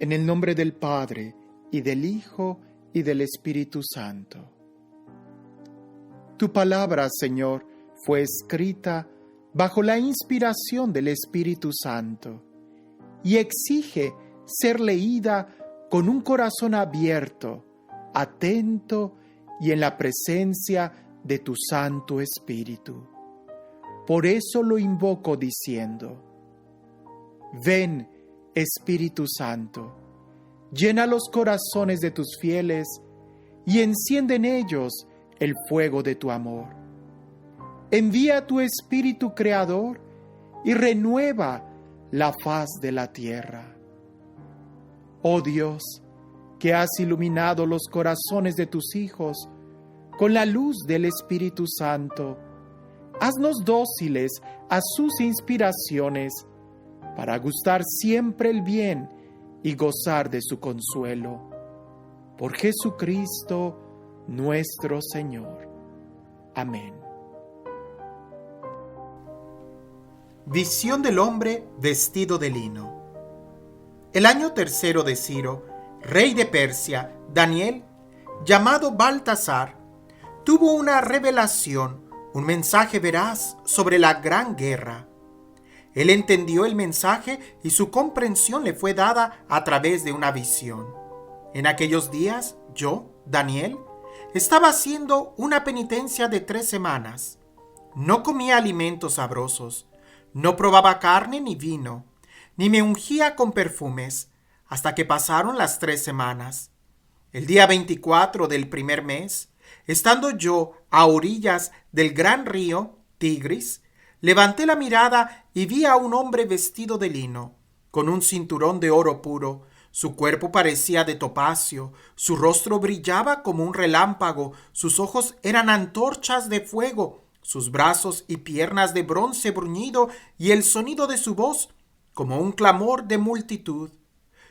En el nombre del Padre, y del Hijo, y del Espíritu Santo. Tu palabra, Señor, fue escrita bajo la inspiración del Espíritu Santo y exige ser leída con un corazón abierto, atento y en la presencia de tu Santo Espíritu. Por eso lo invoco diciendo: ven, Espíritu Santo, llena los corazones de tus fieles y enciende en ellos el fuego de tu amor. Envía tu Espíritu Creador y renueva la faz de la tierra. Oh Dios, que has iluminado los corazones de tus hijos con la luz del Espíritu Santo, haznos dóciles a sus inspiraciones para gustar siempre el bien y gozar de su consuelo. Por Jesucristo nuestro Señor. Amén. Visión del hombre vestido de lino. El año tercero de Ciro, rey de Persia, Daniel, llamado Baltasar, tuvo una revelación, un mensaje veraz sobre la gran guerra. Él entendió el mensaje y su comprensión le fue dada a través de una visión. En aquellos días, yo, Daniel, estaba haciendo una penitencia de 3 semanas. No comía alimentos sabrosos, no probaba carne ni vino, ni me ungía con perfumes, hasta que pasaron las 3 semanas. El día 24 del primer mes, estando yo a orillas del gran río Tigris, levanté la mirada y vi a un hombre vestido de lino, con un cinturón de oro puro. Su cuerpo parecía de topacio, su rostro brillaba como un relámpago, sus ojos eran antorchas de fuego, sus brazos y piernas de bronce bruñido, y el sonido de su voz como un clamor de multitud.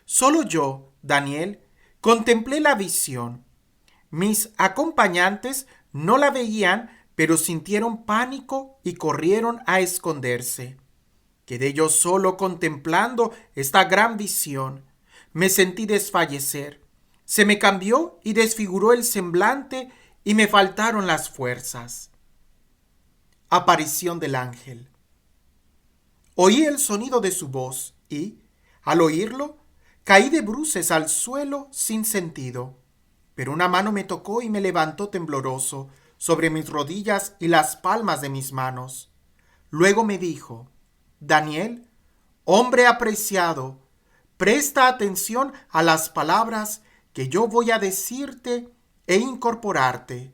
Solo yo, Daniel, contemplé la visión. Mis acompañantes no la veían, pero sintieron pánico y corrieron a esconderse. Quedé yo solo contemplando esta gran visión. Me sentí desfallecer. Se me cambió y desfiguró el semblante y me faltaron las fuerzas. Aparición del ángel. Oí el sonido de su voz y, al oírlo, caí de bruces al suelo sin sentido. Pero una mano me tocó y me levantó tembloroso sobre mis rodillas y las palmas de mis manos. Luego me dijo: Daniel, hombre apreciado, presta atención a las palabras que yo voy a decirte e incorporarte,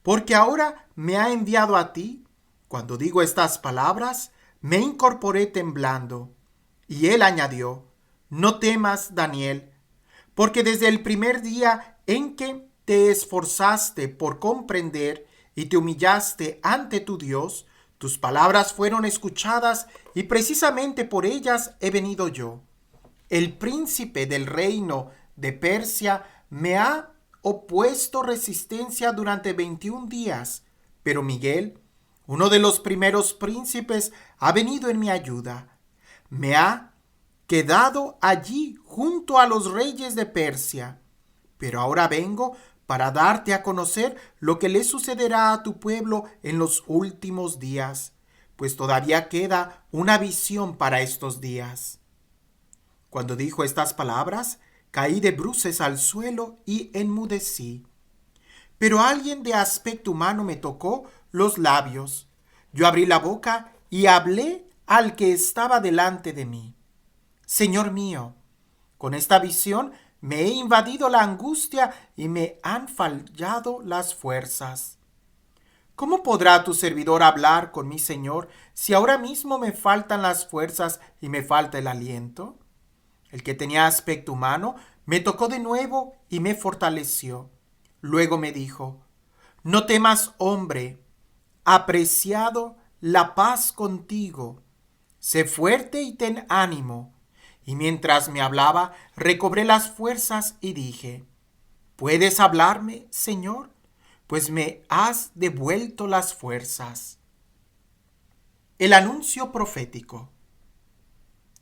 porque ahora me ha enviado a ti. Cuando digo estas palabras, me incorporé temblando. Y él añadió: no temas, Daniel, porque desde el primer día en que te esforzaste por comprender y te humillaste ante tu Dios, tus palabras fueron escuchadas y precisamente por ellas he venido yo. El príncipe del reino de Persia me ha opuesto resistencia durante 21 días, pero Miguel, uno de los primeros príncipes, ha venido en mi ayuda. Me ha quedado allí junto a los reyes de Persia. Pero ahora vengo para darte a conocer lo que le sucederá a tu pueblo en los últimos días, pues todavía queda una visión para estos días. Cuando dijo estas palabras, caí de bruces al suelo y enmudecí. Pero alguien de aspecto humano me tocó los labios. Yo abrí la boca y hablé al que estaba delante de mí. Señor mío, con esta visión me he invadido la angustia y me han fallado las fuerzas. ¿Cómo podrá tu servidor hablar con mi Señor si ahora mismo me faltan las fuerzas y me falta el aliento? El que tenía aspecto humano me tocó de nuevo y me fortaleció. Luego me dijo: no temas, hombre, apreciado, la paz contigo. Sé fuerte y ten ánimo. Y mientras me hablaba, recobré las fuerzas y dije: ¿puedes hablarme, Señor? Pues me has devuelto las fuerzas. El anuncio profético.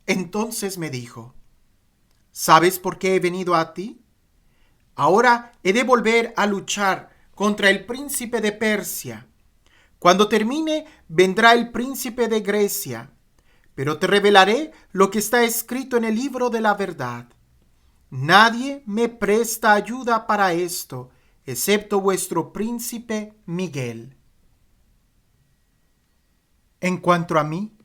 Entonces me dijo: ¿Sabes por qué he venido a ti? Ahora he de volver a luchar contra el príncipe de Persia. Cuando termine, vendrá el príncipe de Grecia, pero te revelaré lo que está escrito en el libro de la verdad. Nadie me presta ayuda para esto, excepto vuestro príncipe Miguel. En cuanto a mí,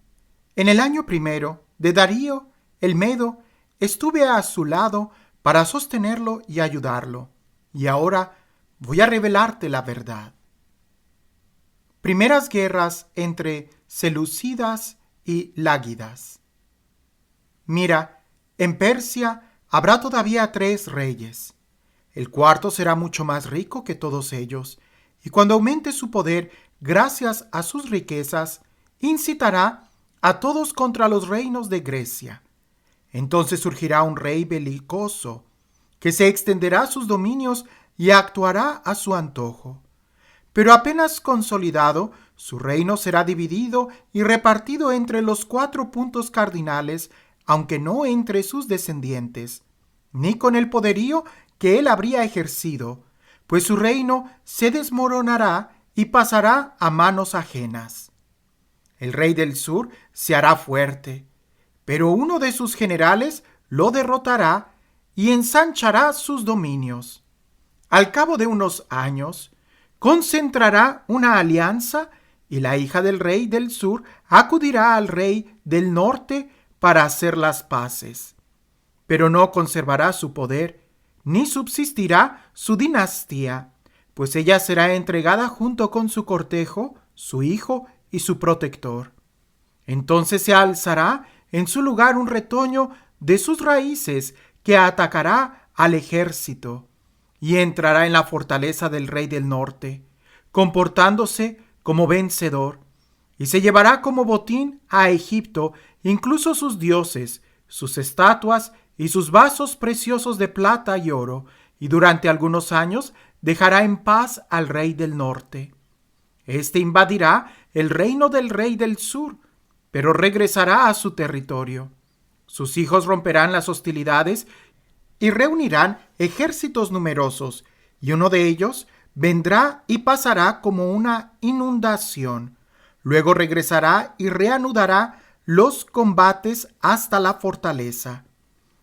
en el año primero de Darío el Medo, estuve a su lado para sostenerlo y ayudarlo, y ahora voy a revelarte la verdad. Primeras guerras entre selúcidas y lágidas. Mira, en Persia habrá todavía 3 reyes. El cuarto será mucho más rico que todos ellos, y cuando aumente su poder gracias a sus riquezas, incitará a todos contra los reinos de Grecia. Entonces surgirá un rey belicoso, que se extenderá sus dominios y actuará a su antojo. Pero apenas consolidado, su reino será dividido y repartido entre los 4 puntos cardinales, aunque no entre sus descendientes, ni con el poderío que él habría ejercido, pues su reino se desmoronará y pasará a manos ajenas. El rey del sur se hará fuerte, pero uno de sus generales lo derrotará y ensanchará sus dominios. Al cabo de unos años, concentrará una alianza y la hija del rey del sur acudirá al rey del norte para hacer las paces. Pero no conservará su poder, ni subsistirá su dinastía, pues ella será entregada junto con su cortejo, su hijo y su protector. Entonces se alzará en su lugar un retoño de sus raíces que atacará al ejército y entrará en la fortaleza del rey del norte, comportándose como vencedor, y se llevará como botín a Egipto incluso sus dioses, sus estatuas y sus vasos preciosos de plata y oro, y durante algunos años dejará en paz al rey del norte. Este invadirá el reino del rey del sur, pero regresará a su territorio. Sus hijos romperán las hostilidades y reunirán ejércitos numerosos, y uno de ellos vendrá y pasará como una inundación. Luego regresará y reanudará los combates hasta la fortaleza.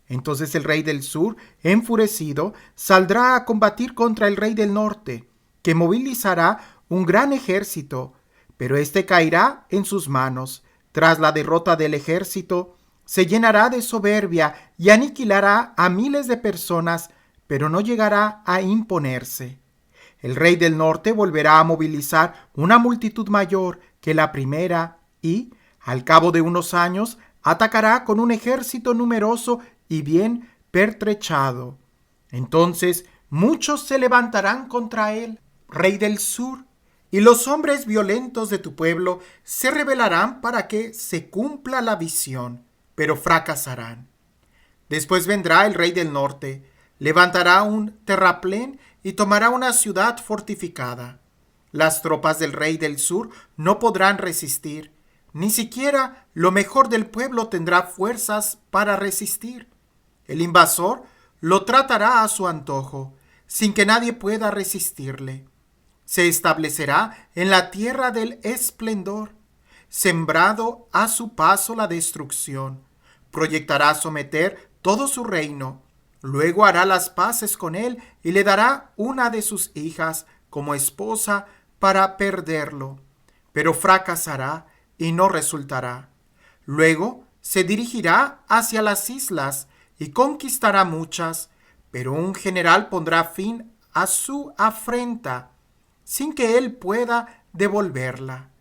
Entonces el rey del sur, enfurecido, saldrá a combatir contra el rey del norte, que movilizará un gran ejército, pero éste caerá en sus manos. Tras la derrota del ejército, se llenará de soberbia y aniquilará a miles de personas, pero no llegará a imponerse. El rey del norte volverá a movilizar una multitud mayor que la primera y, al cabo de unos años, atacará con un ejército numeroso y bien pertrechado. Entonces muchos se levantarán contra él, rey del sur, y los hombres violentos de tu pueblo se rebelarán para que se cumpla la visión, pero fracasarán. Después vendrá el rey del norte, levantará un terraplén y tomará una ciudad fortificada. Las tropas del rey del sur no podrán resistir, ni siquiera lo mejor del pueblo tendrá fuerzas para resistir. El invasor lo tratará a su antojo, sin que nadie pueda resistirle. Se establecerá en la tierra del esplendor, sembrado a su paso la destrucción. Proyectará someter todo su reino. Luego hará las paces con él y le dará una de sus hijas como esposa para perderlo. Pero fracasará y no resultará. Luego se dirigirá hacia las islas y conquistará muchas, pero un general pondrá fin a su afrenta sin que él pueda devolverla.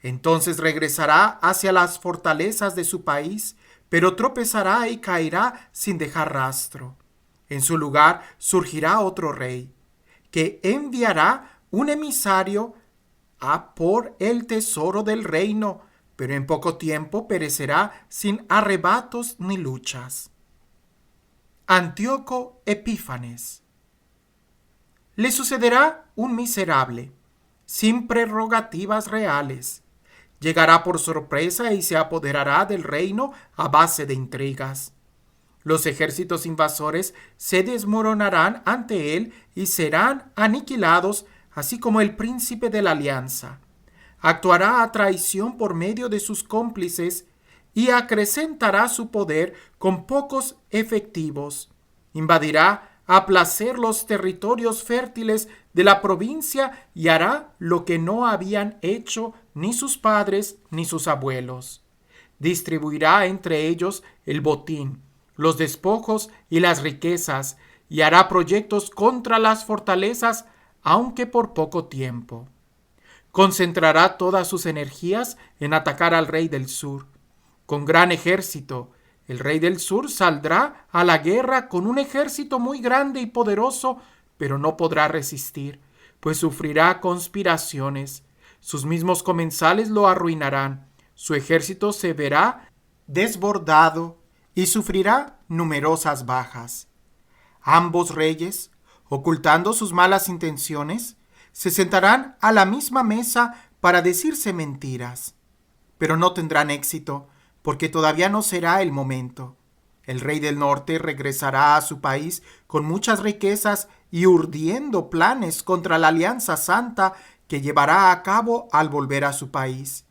Entonces regresará hacia las fortalezas de su país, pero tropezará y caerá sin dejar rastro. En su lugar surgirá otro rey, que enviará un emisario a por el tesoro del reino, pero en poco tiempo perecerá sin arrebatos ni luchas. Antíoco Epífanes. Le sucederá un miserable, sin prerrogativas reales. Llegará por sorpresa y se apoderará del reino a base de intrigas. Los ejércitos invasores se desmoronarán ante él y serán aniquilados, así como el príncipe de la alianza. Actuará a traición por medio de sus cómplices y acrecentará su poder con pocos efectivos. Invadirá a placer los territorios fértiles de la provincia y hará lo que no habían hecho ni sus padres ni sus abuelos. Distribuirá entre ellos el botín, los despojos y las riquezas, y hará proyectos contra las fortalezas, aunque por poco tiempo. Concentrará todas sus energías en atacar al rey del sur. Con gran ejército, el rey del sur saldrá a la guerra con un ejército muy grande y poderoso, pero no podrá resistir, pues sufrirá conspiraciones. Sus mismos comensales lo arruinarán. Su ejército se verá desbordado y sufrirá numerosas bajas. Ambos reyes, ocultando sus malas intenciones, se sentarán a la misma mesa para decirse mentiras, pero no tendrán éxito, porque todavía no será el momento. El rey del norte regresará a su país con muchas riquezas y urdiendo planes contra la alianza santa que llevará a cabo al volver a su país.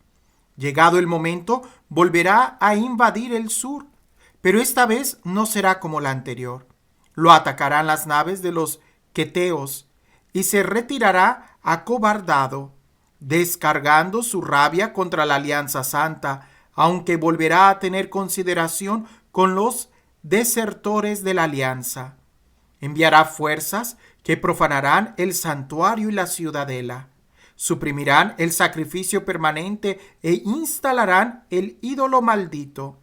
Llegado el momento, volverá a invadir el sur, pero esta vez no será como la anterior. Lo atacarán las naves de los queteos y se retirará acobardado, descargando su rabia contra la alianza santa, aunque volverá a tener consideración con los desertores de la alianza. Enviará fuerzas que profanarán el santuario y la ciudadela. Suprimirán el sacrificio permanente e instalarán el ídolo maldito.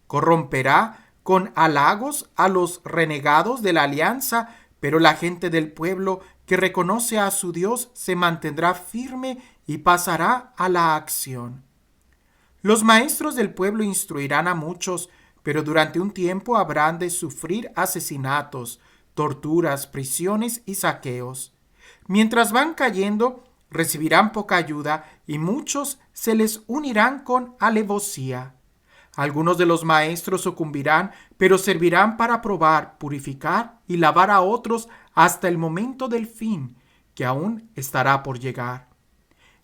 Corromperá con halagos a los renegados de la alianza, pero la gente del pueblo que reconoce a su Dios se mantendrá firme y pasará a la acción. Los maestros del pueblo instruirán a muchos, pero durante un tiempo habrán de sufrir asesinatos, torturas, prisiones y saqueos. Mientras van cayendo, recibirán poca ayuda y muchos se les unirán con alevosía. Algunos de los maestros sucumbirán, pero servirán para probar, purificar y lavar a otros hasta el momento del fin, que aún estará por llegar.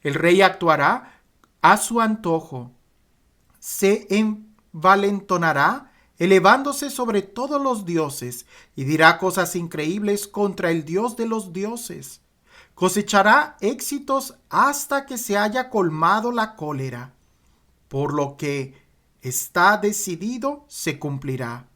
El rey actuará a su antojo. Se envalentonará, elevándose sobre todos los dioses, y dirá cosas increíbles contra el Dios de los dioses. Cosechará éxitos hasta que se haya colmado la cólera. Por lo que está decidido, se cumplirá.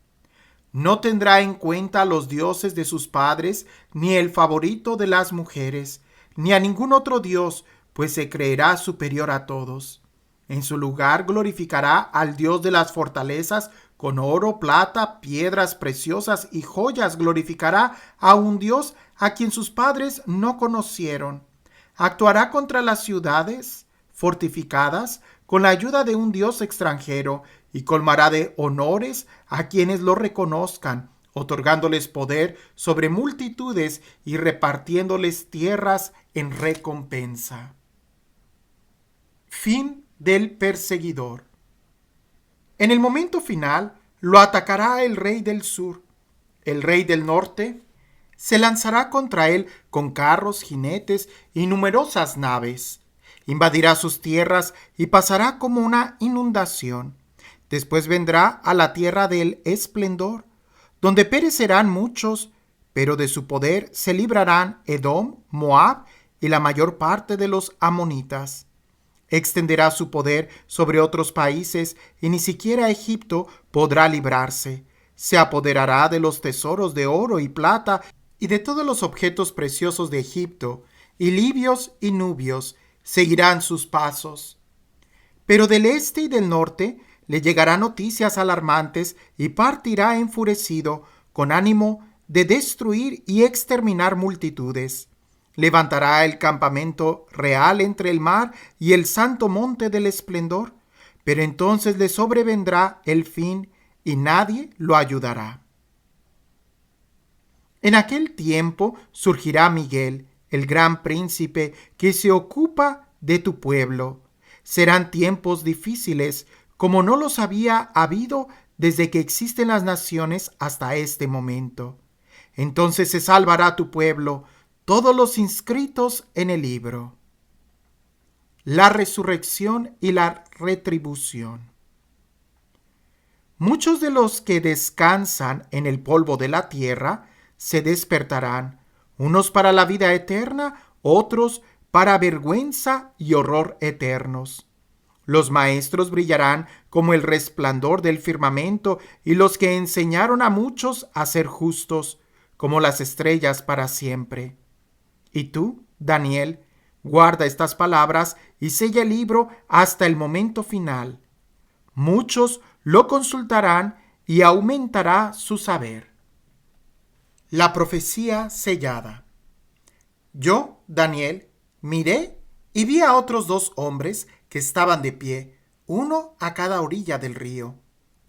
No tendrá en cuenta a los dioses de sus padres, ni el favorito de las mujeres, ni a ningún otro dios, pues se creerá superior a todos. En su lugar glorificará al Dios de las fortalezas, con oro, plata, piedras preciosas y joyas glorificará a un Dios a quien sus padres no conocieron. Actuará contra las ciudades fortificadas con la ayuda de un Dios extranjero y colmará de honores a quienes lo reconozcan, otorgándoles poder sobre multitudes y repartiéndoles tierras en recompensa. Fin del perseguidor. En el momento final lo atacará el rey del sur. El rey del norte se lanzará contra él con carros, jinetes y numerosas naves. Invadirá sus tierras y pasará como una inundación. Después vendrá a la tierra del esplendor, donde perecerán muchos, pero de su poder se librarán Edom, Moab y la mayor parte de los amonitas. Extenderá su poder sobre otros países y ni siquiera Egipto podrá librarse. Se apoderará de los tesoros de oro y plata y de todos los objetos preciosos de Egipto, y libios y nubios seguirán sus pasos. Pero del este y del norte le llegarán noticias alarmantes y partirá enfurecido, con ánimo de destruir y exterminar multitudes. Levantará el campamento real entre el mar y el santo monte del esplendor, pero entonces le sobrevendrá el fin y nadie lo ayudará. En aquel tiempo surgirá Miguel, el gran príncipe que se ocupa de tu pueblo. Serán tiempos difíciles, como no los había habido desde que existen las naciones hasta este momento. Entonces se salvará tu pueblo, todos los inscritos en el libro. La resurrección y la retribución. Muchos de los que descansan en el polvo de la tierra se despertarán, unos para la vida eterna, otros para vergüenza y horror eternos. Los maestros brillarán como el resplandor del firmamento, y los que enseñaron a muchos a ser justos, como las estrellas para siempre. Y tú, Daniel, guarda estas palabras y sella el libro hasta el momento final. Muchos lo consultarán y aumentará su saber. La profecía sellada. Yo, Daniel, miré y vi a otros 2 hombres que estaban de pie, uno a cada orilla del río.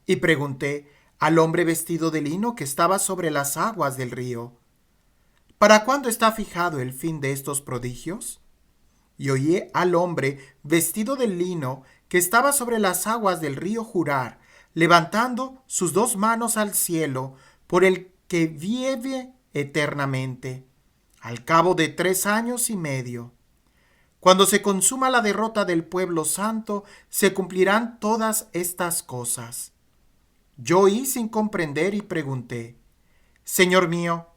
Y pregunté al hombre vestido de lino que estaba sobre las aguas del río: ¿para cuándo está fijado el fin de estos prodigios? Y oí al hombre vestido de lino que estaba sobre las aguas del río jurar, levantando sus 2 manos al cielo, por el que vive eternamente, al cabo de 3 años y medio. Cuando se consuma la derrota del pueblo santo, se cumplirán todas estas cosas. Yo oí sin comprender y pregunté: Señor mío,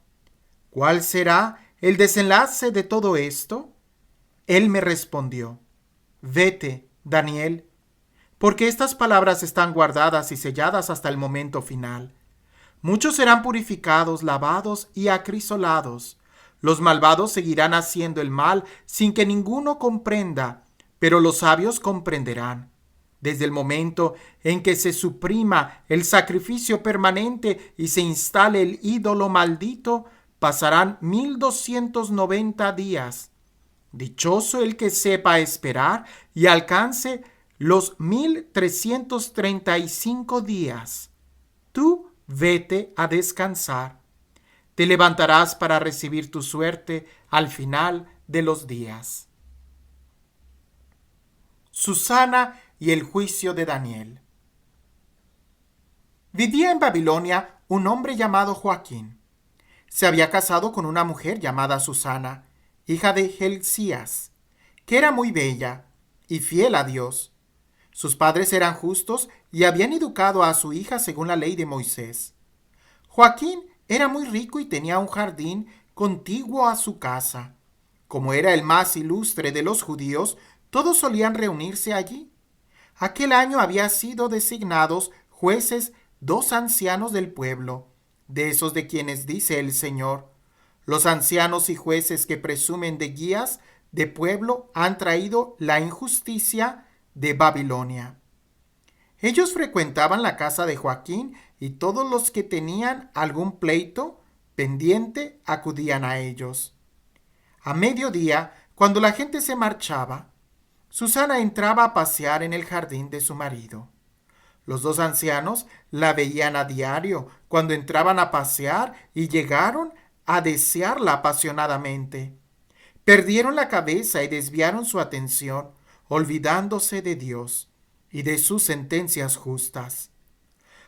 ¿cuál será el desenlace de todo esto? Él me respondió: Vete, Daniel, porque estas palabras están guardadas y selladas hasta el momento final. Muchos serán purificados, lavados y acrisolados. Los malvados seguirán haciendo el mal sin que ninguno comprenda, pero los sabios comprenderán. Desde el momento en que se suprima el sacrificio permanente y se instale el ídolo maldito, pasarán 1290 días. Dichoso el que sepa esperar y alcance los 1335 días. Tú vete a descansar. Te levantarás para recibir tu suerte al final de los días. Susana y el juicio de Daniel. Vivía en Babilonia un hombre llamado Joaquín. Se había casado con una mujer llamada Susana, hija de Hilcías, que era muy bella y fiel a Dios. Sus padres eran justos y habían educado a su hija según la ley de Moisés. Joaquín era muy rico y tenía un jardín contiguo a su casa. Como era el más ilustre de los judíos, todos solían reunirse allí. Aquel año había sido designados jueces 2 ancianos del pueblo, de esos de quienes dice el Señor: los ancianos y jueces que presumen de guías de pueblo han traído la injusticia de Babilonia. Ellos frecuentaban la casa de Joaquín y todos los que tenían algún pleito pendiente acudían a ellos. A mediodía, cuando la gente se marchaba, Susana entraba a pasear en el jardín de su marido. Los 2 ancianos la veían a diario cuando entraban a pasear y llegaron a desearla apasionadamente. Perdieron la cabeza y desviaron su atención, olvidándose de Dios y de sus sentencias justas.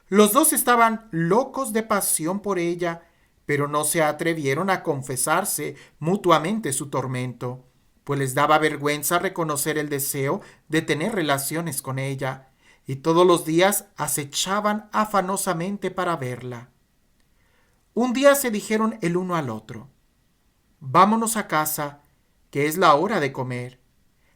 Los 2 estaban locos de pasión por ella, pero no se atrevieron a confesarse mutuamente su tormento, pues les daba vergüenza reconocer el deseo de tener relaciones con ella, y todos los días acechaban afanosamente para verla. Un día se dijeron el uno al otro: vámonos a casa, que es la hora de comer.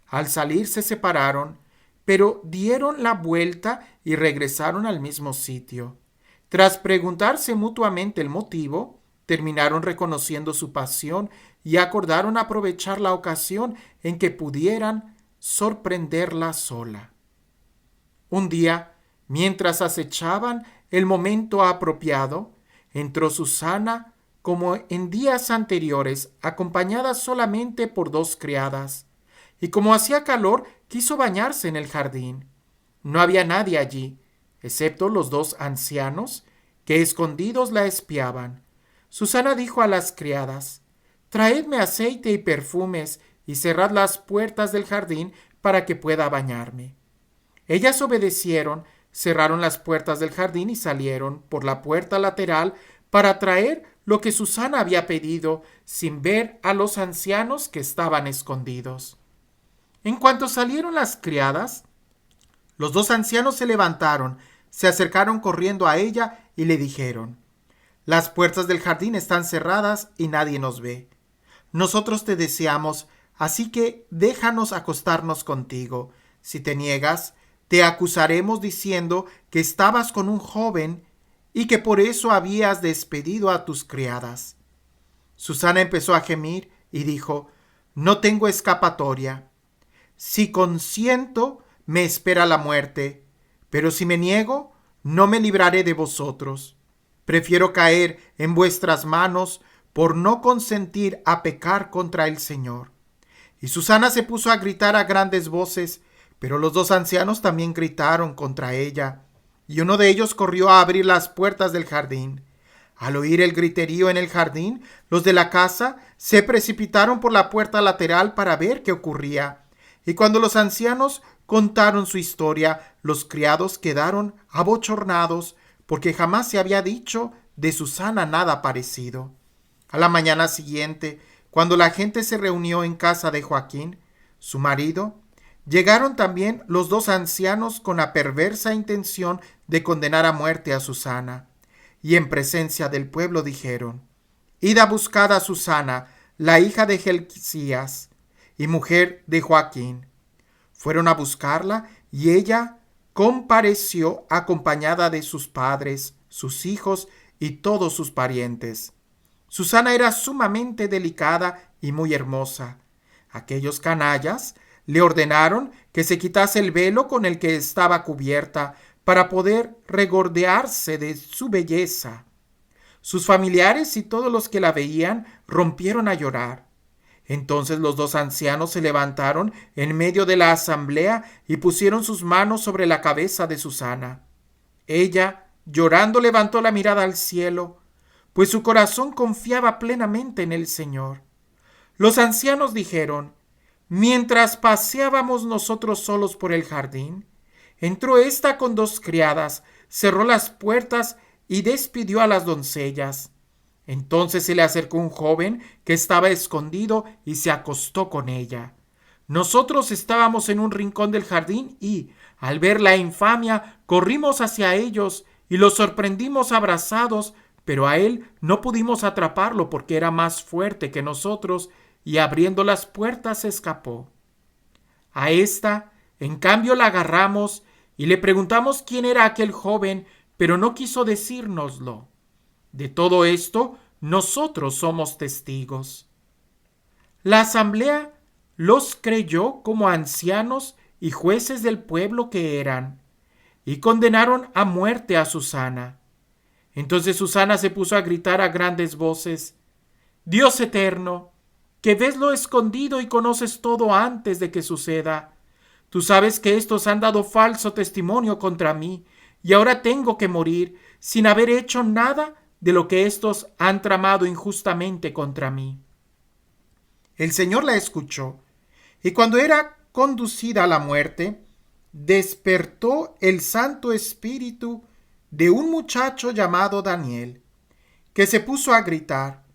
Al salir se separaron, pero dieron la vuelta y regresaron al mismo sitio. Tras preguntarse mutuamente el motivo, terminaron reconociendo su pasión y acordaron aprovechar la ocasión en que pudieran sorprenderla sola. Un día, mientras acechaban el momento apropiado, entró Susana como en días anteriores, acompañada solamente por 2 criadas, y como hacía calor, quiso bañarse en el jardín. No había nadie allí, excepto los 2 ancianos, que escondidos la espiaban. Susana dijo a las criadas: traedme aceite y perfumes y cerrad las puertas del jardín para que pueda bañarme. Ellas obedecieron, cerraron las puertas del jardín y salieron por la puerta lateral para traer lo que Susana había pedido, sin ver a los ancianos que estaban escondidos. En cuanto salieron las criadas, los dos ancianos se levantaron, se acercaron corriendo a ella y le dijeron: «Las puertas del jardín están cerradas y nadie nos ve. Nosotros te deseamos, así que déjanos acostarnos contigo. Si te niegas, te acusaremos diciendo que estabas con un joven y que por eso habías despedido a tus criadas». Susana empezó a gemir y dijo: «No tengo escapatoria. Si consiento, me espera la muerte, pero si me niego, no me libraré de vosotros. Prefiero caer en vuestras manos por no consentir a pecar contra el Señor». Y Susana se puso a gritar a grandes voces, pero los dos ancianos también gritaron contra ella, y uno de ellos corrió a abrir las puertas del jardín. Al oír el griterío en el jardín, los de la casa se precipitaron por la puerta lateral para ver qué ocurría. Y cuando los ancianos contaron su historia, los criados quedaron abochornados, porque jamás se había dicho de Susana nada parecido. A la mañana siguiente, cuando la gente se reunió en casa de Joaquín, su marido, llegaron también los dos ancianos con la perversa intención de condenar a muerte a Susana. Y en presencia del pueblo dijeron: «Id a buscar a Susana, la hija de Gelcías y mujer de Joaquín». Fueron a buscarla y ella compareció acompañada de sus padres, sus hijos y todos sus parientes. Susana era sumamente delicada y muy hermosa. Aquellos canallas le ordenaron que se quitase el velo con el que estaba cubierta para poder regordearse de su belleza. Sus familiares y todos los que la veían rompieron a llorar. Entonces los dos ancianos se levantaron en medio de la asamblea y pusieron sus manos sobre la cabeza de Susana. Ella, llorando, levantó la mirada al cielo, pues su corazón confiaba plenamente en el Señor. Los ancianos dijeron: «Mientras paseábamos nosotros solos por el jardín, entró ésta con dos criadas, cerró las puertas y despidió a las doncellas. Entonces se le acercó un joven que estaba escondido y se acostó con ella. Nosotros estábamos en un rincón del jardín y, al ver la infamia, corrimos hacia ellos y los sorprendimos abrazados, pero a él no pudimos atraparlo porque era más fuerte que nosotros y abriendo las puertas se escapó. A esta, en cambio, la agarramos y le preguntamos quién era aquel joven, pero no quiso decírnoslo. De todo esto, nosotros somos testigos». La asamblea los creyó como ancianos y jueces del pueblo que eran, y condenaron a muerte a Susana. Entonces Susana se puso a gritar a grandes voces: «Dios eterno, que ves lo escondido y conoces todo antes de que suceda. Tú sabes que estos han dado falso testimonio contra mí, y ahora tengo que morir sin haber hecho nada de lo que estos han tramado injustamente contra mí». El Señor la escuchó, y cuando era conducida a la muerte, despertó el Santo Espíritu de un muchacho llamado Daniel, que se puso a gritar: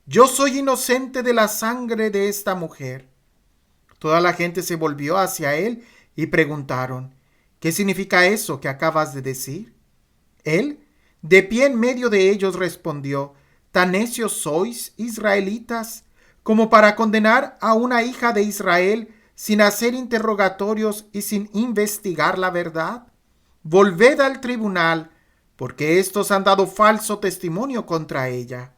«Yo soy inocente de la sangre de esta mujer». Toda la gente se volvió hacia él y preguntaron: «¿Qué significa eso que acabas de decir?». Él, de pie en medio de ellos, respondió: «¿Tan necios sois, israelitas, como para condenar a una hija de Israel sin hacer interrogatorios y sin investigar la verdad? Volved al tribunal, porque estos han dado falso testimonio contra ella».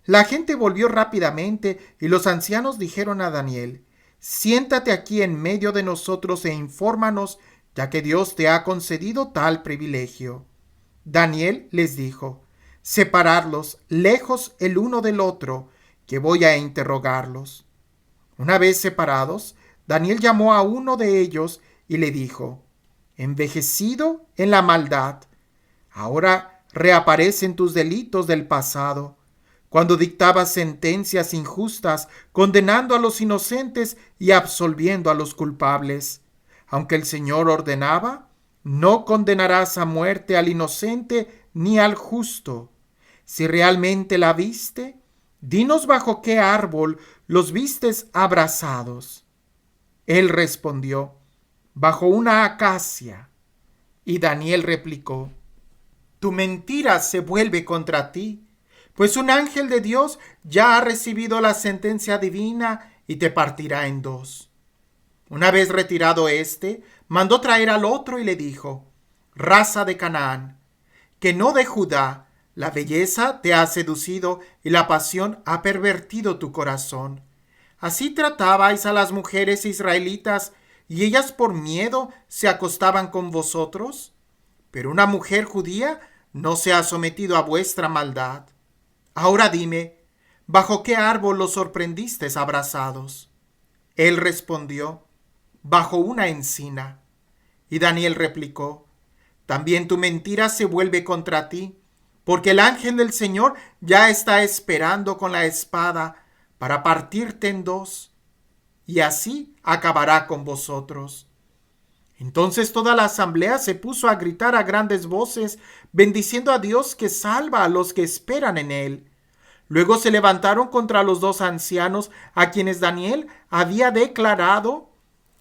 La gente volvió rápidamente y los ancianos dijeron a Daniel: «Siéntate aquí en medio de nosotros e infórmanos, ya que Dios te ha concedido tal privilegio». Daniel les dijo: «Separadlos lejos el uno del otro, que voy a interrogarlos». Una vez separados, Daniel llamó a uno de ellos y le dijo: «Envejecido en la maldad, ahora reaparecen tus delitos del pasado, cuando dictabas sentencias injustas, condenando a los inocentes y absolviendo a los culpables. Aunque el Señor ordenaba, no condenarás a muerte al inocente ni al justo. Si realmente la viste, dinos bajo qué árbol los vistes abrazados. Él respondió, bajo una acacia. Y Daniel replicó, tu mentira se vuelve contra ti, pues un ángel de Dios ya ha recibido la sentencia divina y te partirá en dos. Una vez retirado éste, mandó traer al otro y le dijo, raza de Canaán, que no de Judá, la belleza te ha seducido y la pasión ha pervertido tu corazón. Así tratabais a las mujeres israelitas y ellas por miedo se acostaban con vosotros. Pero una mujer judía no se ha sometido a vuestra maldad. Ahora dime, ¿bajo qué árbol los sorprendisteis abrazados? Él respondió, bajo una encina. Y Daniel replicó, también tu mentira se vuelve contra ti, porque el ángel del Señor ya está esperando con la espada para partirte en dos, y así acabará con vosotros. Entonces toda la asamblea se puso a gritar a grandes voces, bendiciendo a Dios que salva a los que esperan en él. Luego se levantaron contra los dos ancianos a quienes Daniel había declarado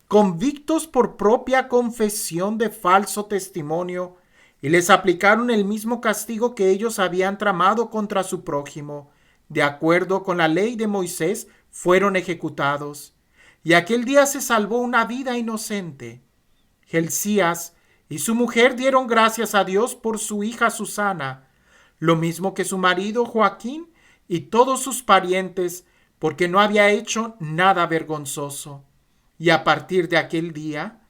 convictos por propia confesión de falso testimonio, y les aplicaron el mismo castigo que ellos habían tramado contra su prójimo. De acuerdo con la ley de Moisés, fueron ejecutados. Y aquel día se salvó una vida inocente. Hilcías y su mujer dieron gracias a Dios por su hija Susana, lo mismo que su marido Joaquín y todos sus parientes, porque no había hecho nada vergonzoso. Y a partir de aquel día,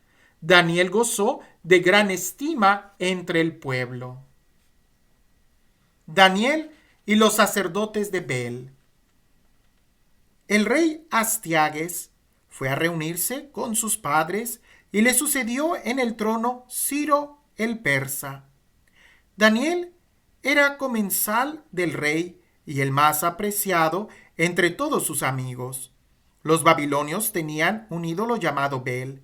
Daniel gozó de gran estima entre el pueblo. Daniel y los sacerdotes de Bel. El rey Astiages fue a reunirse con sus padres y le sucedió en el trono Ciro el persa. Daniel era comensal del rey y el más apreciado entre todos sus amigos. Los babilonios tenían un ídolo llamado Bel,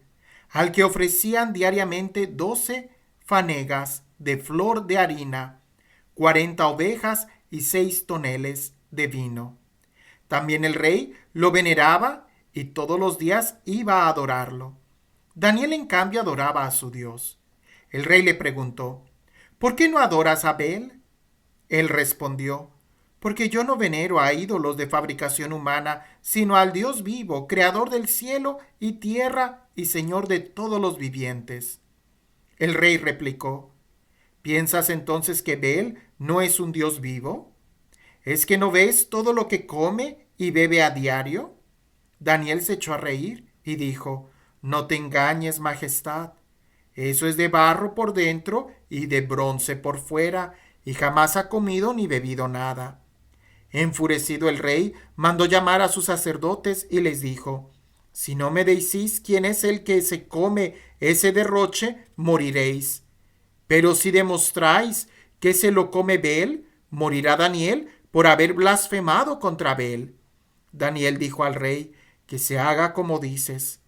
al que ofrecían diariamente 12 fanegas de flor de harina, 40 ovejas y 6 toneles de vino. También el rey lo veneraba y todos los días iba a adorarlo. Daniel, en cambio, adoraba a su Dios. El rey le preguntó, ¿por qué no adoras a Bel? Él respondió, porque yo no venero a ídolos de fabricación humana, sino al Dios vivo, creador del cielo y tierra y señor de todos los vivientes. El rey replicó, ¿piensas entonces que Bel no es un Dios vivo? ¿Es que no ves todo lo que come y bebe a diario? Daniel se echó a reír y dijo, no te engañes, majestad. Eso es de barro por dentro y de bronce por fuera, y jamás ha comido ni bebido nada. Enfurecido el rey, mandó llamar a sus sacerdotes y les dijo, si no me decís quién es el que se come ese derroche, moriréis. Pero si demostráis que se lo come Bel, morirá Daniel por haber blasfemado contra Bel. Daniel dijo al rey, que se haga como dices.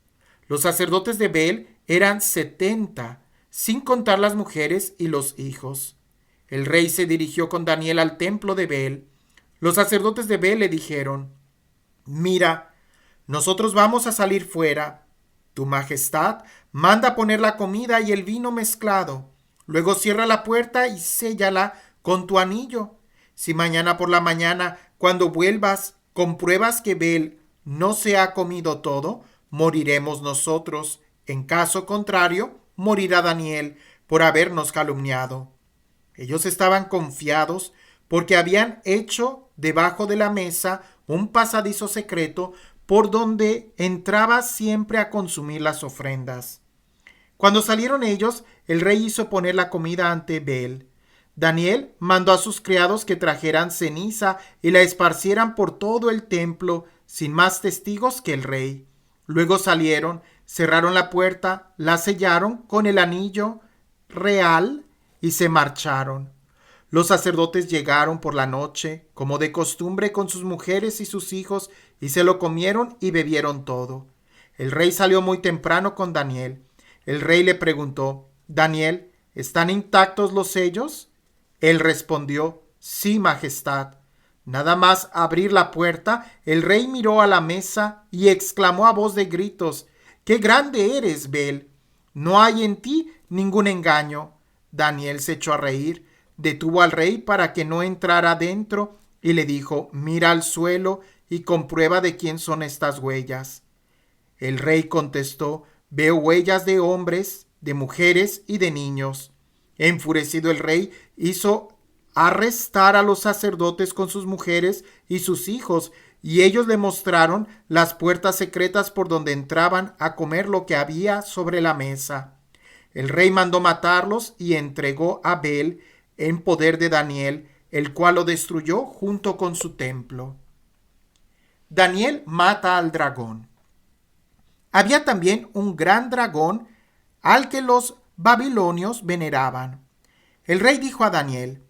Los sacerdotes de Bel eran 70, sin contar las mujeres y los hijos. El rey se dirigió con Daniel al templo de Bel. Los sacerdotes de Bel le dijeron, mira, nosotros vamos a salir fuera. Tu majestad manda poner la comida y el vino mezclado. Luego cierra la puerta y séllala con tu anillo. Si mañana por la mañana, cuando vuelvas, compruebas que Bel no se ha comido todo, moriremos nosotros. En caso contrario, morirá Daniel por habernos calumniado. Ellos estaban confiados porque habían hecho debajo de la mesa un pasadizo secreto por donde entraba siempre a consumir las ofrendas. Cuando salieron ellos, el rey hizo poner la comida ante Bel. Daniel mandó a sus criados que trajeran ceniza y la esparcieran por todo el templo, sin más testigos que el rey. Luego salieron, cerraron la puerta, la sellaron con el anillo real y se marcharon. Los sacerdotes llegaron por la noche, como de costumbre, con sus mujeres y sus hijos, y se lo comieron y bebieron todo. El rey salió muy temprano con Daniel. El rey le preguntó, Daniel, ¿están intactos los sellos? Él respondió, sí, majestad. Nada más abrir la puerta, el rey miró a la mesa y exclamó a voz de gritos, ¡qué grande eres, Bel! No hay en ti ningún engaño. Daniel se echó a reír, detuvo al rey para que no entrara dentro y le dijo, mira al suelo y comprueba de quién son estas huellas. El rey contestó, veo huellas de hombres, de mujeres y de niños. Enfurecido el rey hizo arrestar a los sacerdotes con sus mujeres y sus hijos, y ellos le mostraron las puertas secretas por donde entraban a comer lo que había sobre la mesa. El rey mandó matarlos y entregó a Bel en poder de Daniel, el cual lo destruyó junto con su templo. Daniel mata al dragón. Había también un gran dragón al que los babilonios veneraban. El rey dijo a Daniel,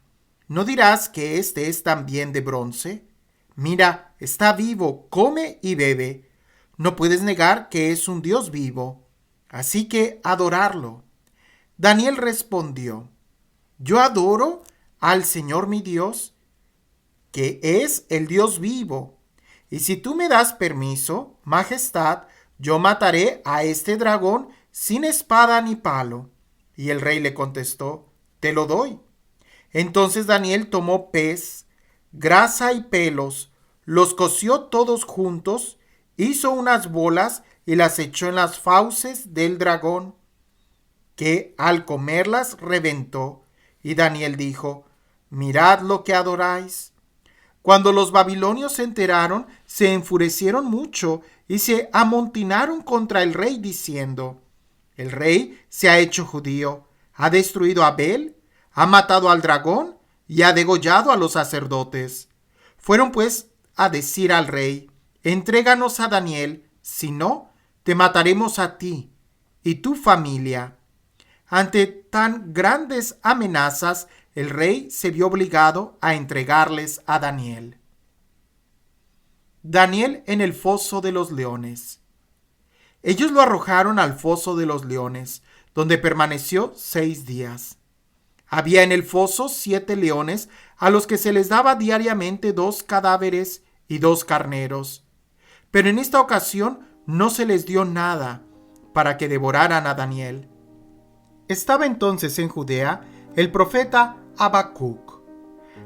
¿no dirás que este es también de bronce? Mira, está vivo, come y bebe. No puedes negar que es un Dios vivo, así que adorarlo. Daniel respondió, yo adoro al Señor mi Dios, que es el Dios vivo. Y si tú me das permiso, majestad, yo mataré a este dragón sin espada ni palo. Y el rey le contestó, te lo doy. Entonces Daniel tomó pez, grasa y pelos, los coció todos juntos, hizo unas bolas y las echó en las fauces del dragón, que al comerlas reventó. Y Daniel dijo, mirad lo que adoráis. Cuando los babilonios se enteraron, se enfurecieron mucho y se amontinaron contra el rey diciendo, el rey se ha hecho judío, ha destruido a Bel, ha matado al dragón y ha degollado a los sacerdotes. Fueron pues a decir al rey, entréganos a Daniel, si no, te mataremos a ti y tu familia. Ante tan grandes amenazas, el rey se vio obligado a entregarles a Daniel. Daniel en el foso de los leones. Ellos lo arrojaron al foso de los leones, donde permaneció 6 días. Había en el foso 7 leones, a los que se les daba diariamente 2 cadáveres y 2 carneros. Pero en esta ocasión no se les dio nada para que devoraran a Daniel. Estaba entonces en Judea el profeta Habacuc.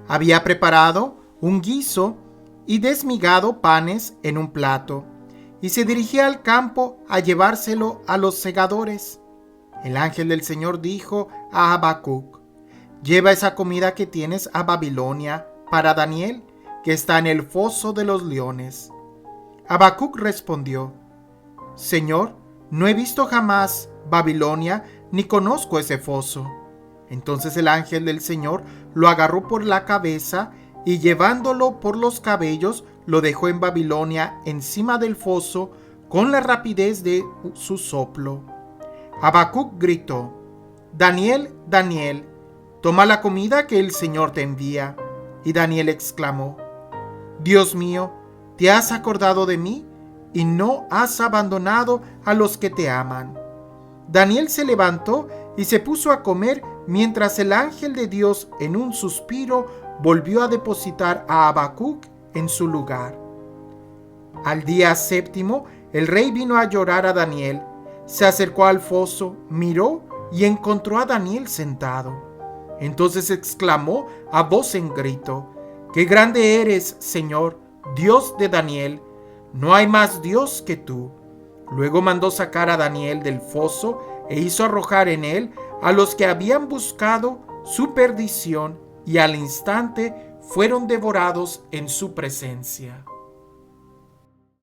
Había preparado un guiso y desmigado panes en un plato, y se dirigía al campo a llevárselo a los segadores. El ángel del Señor dijo a Habacuc, lleva esa comida que tienes a Babilonia para Daniel, que está en el foso de los leones. Habacuc respondió, Señor, no he visto jamás Babilonia, ni conozco ese foso. Entonces el ángel del Señor lo agarró por la cabeza y llevándolo por los cabellos, lo dejó en Babilonia encima del foso con la rapidez de su soplo. Habacuc gritó, Daniel, Daniel, toma la comida que el Señor te envía. Y Daniel exclamó, Dios mío, ¿te has acordado de mí y no has abandonado a los que te aman? Daniel se levantó y se puso a comer mientras el ángel de Dios en un suspiro volvió a depositar a Habacuc en su lugar. Al día 7, el rey vino a llorar a Daniel, se acercó al foso, miró y encontró a Daniel sentado. Entonces exclamó a voz en grito, ¡qué grande eres, Señor, Dios de Daniel! No hay más Dios que tú. Luego mandó sacar a Daniel del foso e hizo arrojar en él a los que habían buscado su perdición, y al instante fueron devorados en su presencia.